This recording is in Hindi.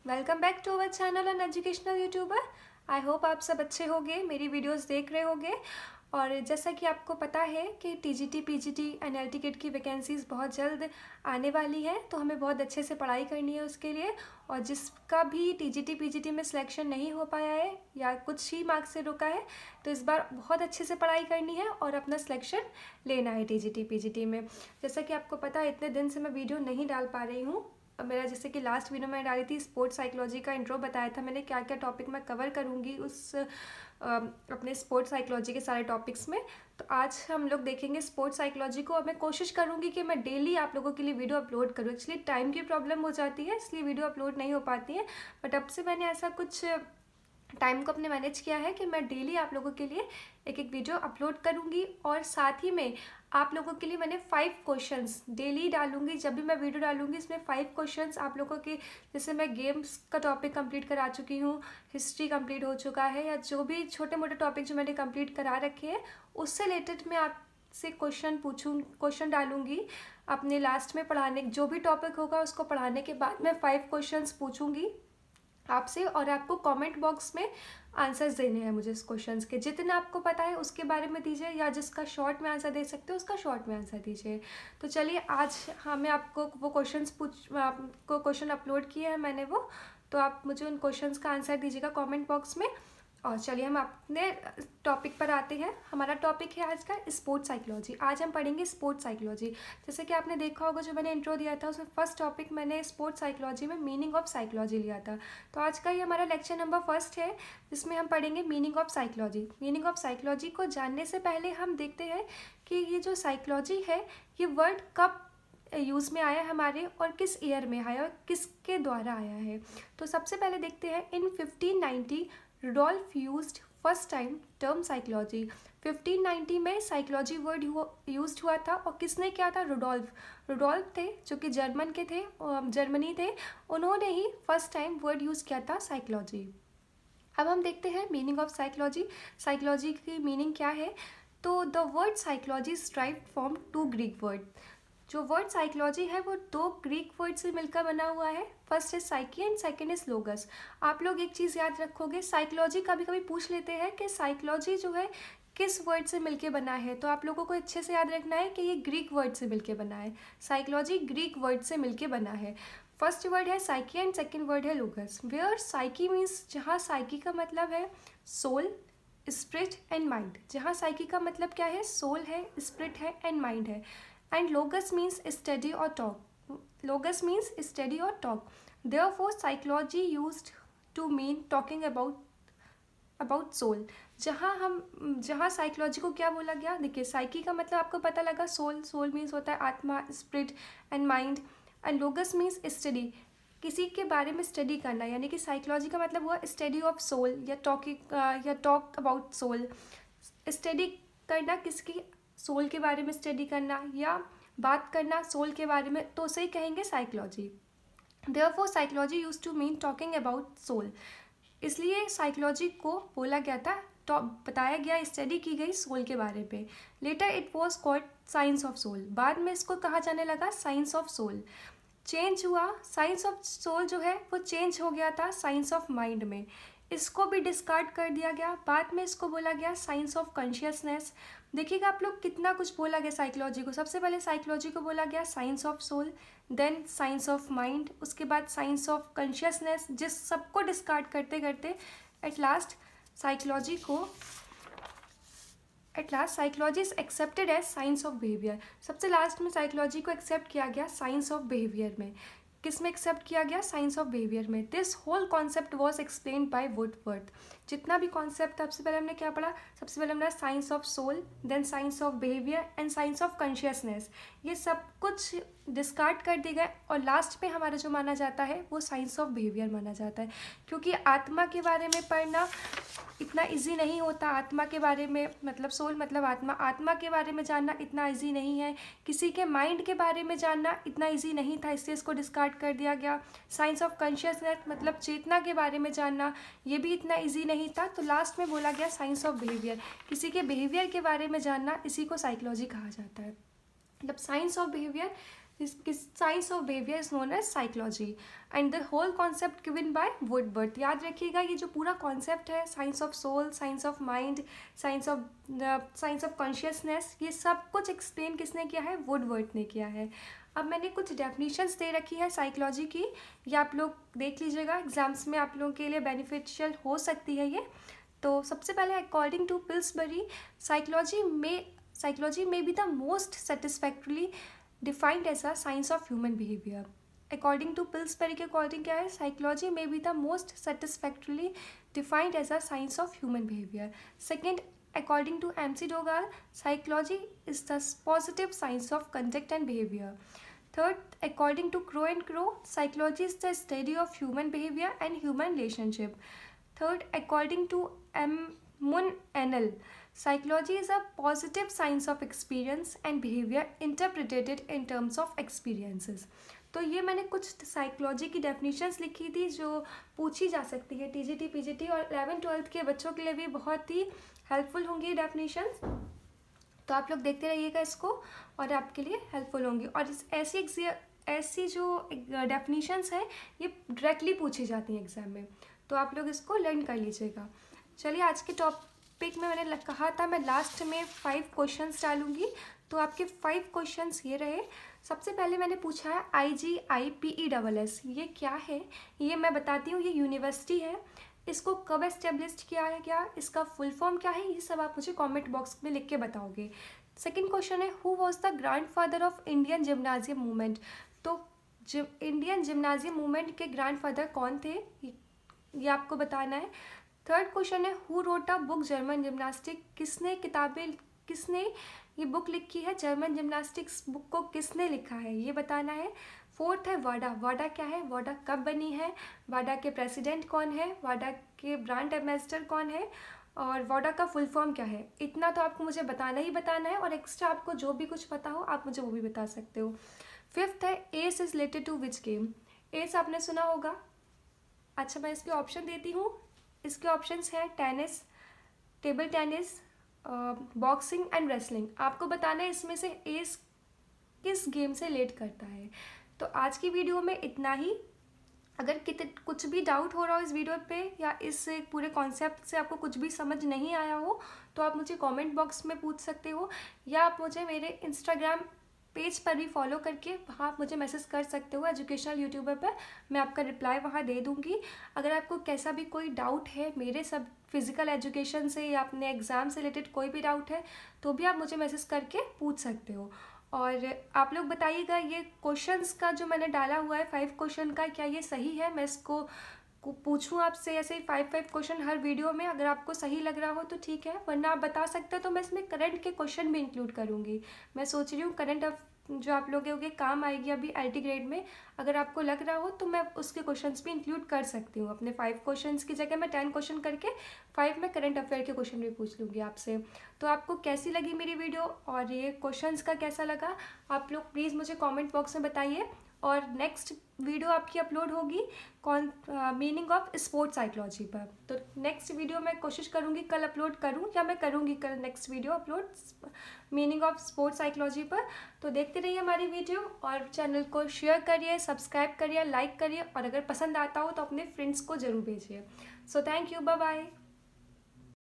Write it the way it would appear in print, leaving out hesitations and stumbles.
Welcome back to our channel and educational YouTuber. I hope आप सब अच्छे होंगे, मेरी वीडियोस देख रहे होंगे। और जैसा कि आपको पता है कि टीजीटी पीजीटी एनएलटी किट की वैकेंसीज़ बहुत जल्द आने वाली है, तो हमें बहुत अच्छे से पढ़ाई करनी है उसके लिए। और जिसका भी टीजीटी पीजीटी में सिलेक्शन नहीं हो पाया है या कुछ ही मार्क्स से रुका है, तो इस बार बहुत अच्छे से पढ़ाई करनी है और अपना सिलेक्शन लेना है टीजीटी पीजीटी में। जैसा कि आपको पता है, इतने दिन से मैं वीडियो नहीं डाल पा रही हूँ। मेरा जैसे कि लास्ट वीडियो में डाली थी स्पोर्ट्स साइकोलॉजी का इंट्रो बताया था मैंने, क्या क्या टॉपिक मैं कवर करूँगी उस अपने स्पोर्ट्स साइकोलॉजी के सारे टॉपिक्स में। तो आज हम लोग देखेंगे स्पोर्ट्स साइकोलॉजी को। और मैं कोशिश करूँगी कि मैं डेली आप लोगों के लिए वीडियो अपलोड करूँ। एक्चुअली टाइम की प्रॉब्लम हो जाती है, इसलिए वीडियो अपलोड नहीं हो पाती है। बट अब से मैंने ऐसा कुछ टाइम को अपने मैनेज किया है कि मैं डेली आप लोगों के लिए एक एक वीडियो अपलोड करूँगी। और साथ ही में आप लोगों के लिए मैंने 5 क्वेश्चंस डेली डालूंगी। जब भी मैं वीडियो डालूंगी इसमें 5 क्वेश्चंस आप लोगों के, जैसे मैं गेम्स का टॉपिक कंप्लीट करा चुकी हूँ, हिस्ट्री कंप्लीट हो चुका है, या जो भी छोटे मोटे टॉपिक जो मैंने कंप्लीट करा रखे हैं उससे रिलेटेड मैं आपसे क्वेश्चन डालूंगी। अपने लास्ट में पढ़ाने जो भी टॉपिक होगा उसको पढ़ाने के बाद मैं 5 क्वेश्चंस पूछूंगी आपसे, और आपको कमेंट बॉक्स में आंसर्स देने हैं मुझे इस क्वेश्चंस के। जितना आपको पता है उसके बारे में दीजिए, या जिसका शॉर्ट में आंसर दे सकते हो उसका शॉर्ट में आंसर दीजिए। तो चलिए आज हमें आपको वो आपको क्वेश्चन अपलोड किए हैं मैंने वो, तो आप मुझे उन क्वेश्चंस का आंसर दीजिएगा कमेंट बॉक्स में। और चलिए हम अपने टॉपिक पर आते हैं। हमारा टॉपिक है आज का स्पोर्ट्स साइकोलॉजी। आज हम पढ़ेंगे स्पोर्ट्स साइकोलॉजी। जैसे कि आपने देखा होगा, जो मैंने इंट्रो दिया था उसमें फर्स्ट टॉपिक मैंने स्पोर्ट्स साइकोलॉजी में मीनिंग ऑफ साइकोलॉजी लिया था। तो आज का ये हमारा लेक्चर नंबर 1 है, जिसमें हम पढ़ेंगे meaning of psychology. Meaning of psychology को जानने से पहले हम देखते हैं कि ये जो साइकोलॉजी है ये वर्ड कब यूज़ में आया है हमारे, और किस ईयर में आया और किसके द्वारा आया है। तो सबसे पहले देखते हैं, in 1590 Rudolf used first time term psychology. 1590 में साइकोलॉजी वर्ड यूज्ड हुआ था, और किसने किया था? रुडोल्फ थे, जो कि जर्मनी थे। उन्होंने ही फर्स्ट टाइम वर्ड यूज़ किया था साइकोलॉजी। अब हम देखते हैं मीनिंग ऑफ साइकोलॉजी। साइकोलॉजी की मीनिंग क्या है? तो the word psychology strive from 2 Greek word. जो वर्ड साइकोलॉजी है वो 2 ग्रीक वर्ड से मिलकर बना हुआ है। फर्स्ट है साइकी एंड सेकंड इज लोगस। आप लोग एक चीज़ याद रखोगे, साइकोलॉजी कभी कभी पूछ लेते हैं कि साइकोलॉजी जो है किस वर्ड से मिलके बना है, तो आप लोगों को अच्छे से याद रखना है कि ये ग्रीक वर्ड से मिलके बना है। साइकोलॉजी ग्रीक वर्ड से मिलके बना है। फर्स्ट वर्ड है साइकी एंड सेकंड वर्ड है लोगस। वेयर साइकी मीन्स, जहाँ साइकी का मतलब है सोल, स्पिरिट एंड माइंड। जहाँ साइकी का मतलब क्या है? सोल है, स्पिरिट है एंड माइंड है। And logos means study or talk. Logos means study or talk. Therefore, psychology used to mean talking about soul. जहाँ साइकोलॉजी को क्या बोला गया? देखिए, साइकी का मतलब आपको पता लगा, सोल मीन्स होता है आत्मा, spirit and mind. And लोगस means study, किसी के बारे में स्टडी करना, यानी कि साइकोलॉजी का मतलब हुआ स्टडी ऑफ सोल या टॉक अबाउट सोल। स्टडी करना, किसकी? सोल के बारे में स्टडी करना या बात करना सोल के बारे में, तो उसे ही कहेंगे psychology. Therefore psychology used to mean talking about soul. इसलिए साइकोलॉजी को बोला गया था, बताया गया, स्टडी की गई सोल के बारे में। Later it was called science of soul. बाद में इसको कहा जाने लगा साइंस ऑफ सोल। चेंज हुआ, साइंस ऑफ सोल जो है वो चेंज हो गया था साइंस ऑफ माइंड में। इसको भी डिस्कार्ड कर दिया गया। बाद में इसको बोला गया साइंस ऑफ कॉन्शियसनेस। देखिएगा आप लोग, कितना कुछ बोला गया साइकोलॉजी को। सबसे पहले साइकोलॉजी को बोला गया science of soul, then science of mind, उसके बाद साइंस ऑफ कॉन्शियसनेस, जिस सबको डिस्कार्ड करते करते at last psychology is accepted as science of behaviour. सबसे लास्ट में साइकोलॉजी को एक्सेप्ट किया गया साइंस ऑफ बिहेवियर में। किस में एक्सेप्ट किया गया? साइंस ऑफ बिहेवियर में। This whole concept was explained by Woodworth. जितना भी कॉन्सेप्ट था, सबसे पहले हमने क्या पढ़ा? सबसे पहले हमने science of soul, then science of behaviour and science of consciousness. ये सब कुछ डिस्कार्ड कर दिए गए, और लास्ट पे हमारा जो माना जाता है वो साइंस ऑफ बिहेवियर माना जाता है। क्योंकि आत्मा के बारे में पढ़ना इतना इजी नहीं होता। आत्मा के बारे में, मतलब सोल मतलब आत्मा के बारे में जानना इतना इजी नहीं है। किसी के माइंड के बारे में जानना इतना इजी नहीं था, इसलिए इसको डिस्कार्ड कर दिया गया। साइंस ऑफ कॉन्शियसनेस मतलब चेतना के बारे में जानना, ये भी इतना इजी नहीं था। तो लास्ट में बोला गया साइंस ऑफ बिहेवियर। किसी के बिहेवियर के बारे में जानना, इसी को साइकोलॉजी कहा जाता है। मतलब science of behaviour science of behaviour is known as psychology and the whole concept given by Woodworth. याद रखिएगा ये जो पूरा कॉन्सेप्ट है, science of soul, science of mind, science of consciousness, ये सब कुछ एक्सप्लेन किसने किया है? वुडवर्थ ने किया है। अब मैंने कुछ डेफिनेशंस दे रखी है साइकोलॉजी की, ये आप लोग देख लीजिएगा, एग्जाम्स में आप लोगों के लिए बेनिफिशियल हो सकती है ये। तो सबसे पहले अकॉर्डिंग टू पिल्सबरी, साइकोलॉजी में be the most satisfactorily defined as a science of human behaviour. According to Pillsbury के अकॉर्डिंग क्या है? साइकोलॉजी में be the most satisfactorily defined as a science of human behaviour. Second, according to MC Dogal, psychology is the positive science of conduct and behavior. Third, according to Crow and Crow, psychology is the study of human behavior and human relationship. Third, according to M. Mun Enel, psychology is a positive science of experience and behavior interpreted in terms of experiences. तो ये मैंने कुछ साइकोलॉजी की डेफिनेशंस लिखी थी जो पूछी जा सकती है टीजीटी, पीजीटी और 11th-12th के बच्चों के लिए भी बहुत ही हेल्पफुल होंगी ये डेफिनेशंस। तो आप लोग देखते रहिएगा इसको और आपके लिए हेल्पफुल होंगी। और ऐसी जो डेफिनेशंस है ये डायरेक्टली पूछी जाती हैं एग्जाम में, तो आप लोग इसको लर्न कर लीजिएगा। चलिए आज के टॉपिक में मैंने कहा था मैं लास्ट में 5 क्वेश्चंस डालूंगी, तो आपके 5 क्वेश्चंस ये रहे। सबसे पहले मैंने पूछा है IGIPESS, ये क्या है? ये मैं बताती हूँ, ये यूनिवर्सिटी है, इसको कब एस्टेब्लिश किया है, क्या इसका फुल फॉर्म क्या है, ये सब आप मुझे कमेंट बॉक्स में लिख के बताओगे। सेकंड क्वेश्चन है who was the grandfather of Indian gymnasium movement. तो इंडियन जिम्नाजियम मूवमेंट के ग्रैंडफादर कौन थे, ये आपको बताना है। थर्ड क्वेश्चन है who wrote a book German gymnastic, किसने ये बुक लिखी है, जर्मन जिम्नास्टिक्स बुक को किसने लिखा है, ये बताना है। फोर्थ है वाडा क्या है, वाडा कब बनी है, वाडा के प्रेसिडेंट कौन है, वाडा के ब्रांड एम्बेसडर कौन है, और वाडा का फुल फॉर्म क्या है। इतना तो आपको मुझे बताना ही बताना है, और एक्स्ट्रा आपको जो भी कुछ पता हो आप मुझे वो भी बता सकते हो। फिफ्थ है ace is related to which game. Ace आपने सुना होगा। अच्छा मैं इसके ऑप्शन देती हूँ, इसके ऑप्शंस हैं tennis, table tennis, boxing and wrestling. आपको बताना है इसमें से एस किस गेम से रिलेट करता है। तो आज की वीडियो में इतना ही। अगर कुछ भी डाउट हो रहा हो इस वीडियो पे या इस पूरे कॉन्सेप्ट से आपको कुछ भी समझ नहीं आया हो तो आप मुझे कमेंट बॉक्स में पूछ सकते हो, या आप मुझे मेरे इंस्टाग्राम पेज पर भी फॉलो करके वहाँ आप मुझे मैसेज कर सकते हो एजुकेशनल यूट्यूबर पर, मैं आपका रिप्लाई वहाँ दे दूँगी। अगर आपको कैसा भी कोई डाउट है मेरे सब फिज़िकल एजुकेशन से या अपने एग्ज़ाम से रिलेटेड कोई भी डाउट है तो भी आप मुझे मैसेज करके पूछ सकते हो। और आप लोग बताइएगा ये क्वेश्चंस का जो मैंने डाला हुआ है 5 क्वेश्चन का, क्या ये सही है? मैं इसको पूछूं आपसे ऐसे ही 5 क्वेश्चन हर वीडियो में, अगर आपको सही लग रहा हो तो ठीक है, वरना आप बता सकते हो तो मैं इसमें करंट के क्वेश्चन भी इंक्लूड करूँगी। मैं सोच रही हूँ करंट जो आप लोगों के काम आएगी अभी LT ग्रेड में, अगर आपको लग रहा हो तो मैं उसके क्वेश्चंस भी इंक्लूड कर सकती हूँ। अपने 5 क्वेश्चंस की जगह मैं 10 क्वेश्चन करके 5 में करंट अफेयर के क्वेश्चन भी पूछ लूँगी आपसे। तो आपको कैसी लगी मेरी वीडियो और ये क्वेश्चंस का कैसा लगा आप लोग प्लीज़ मुझे कमेंट बॉक्स में बताइए। और नेक्स्ट वीडियो आपकी अपलोड होगी मीनिंग ऑफ स्पोर्ट्स साइकोलॉजी पर। तो नेक्स्ट वीडियो मैं कोशिश करूँगी कल अपलोड करूँ, या मैं करूँगी कल next video upload meaning of sports psychology पर। तो देखते रहिए हमारी वीडियो और चैनल को शेयर करिए, सब्सक्राइब करिए, लाइक करिए, और अगर पसंद आता हो तो अपने फ्रेंड्स को ज़रूर भेजिए। So thank you, bye bye.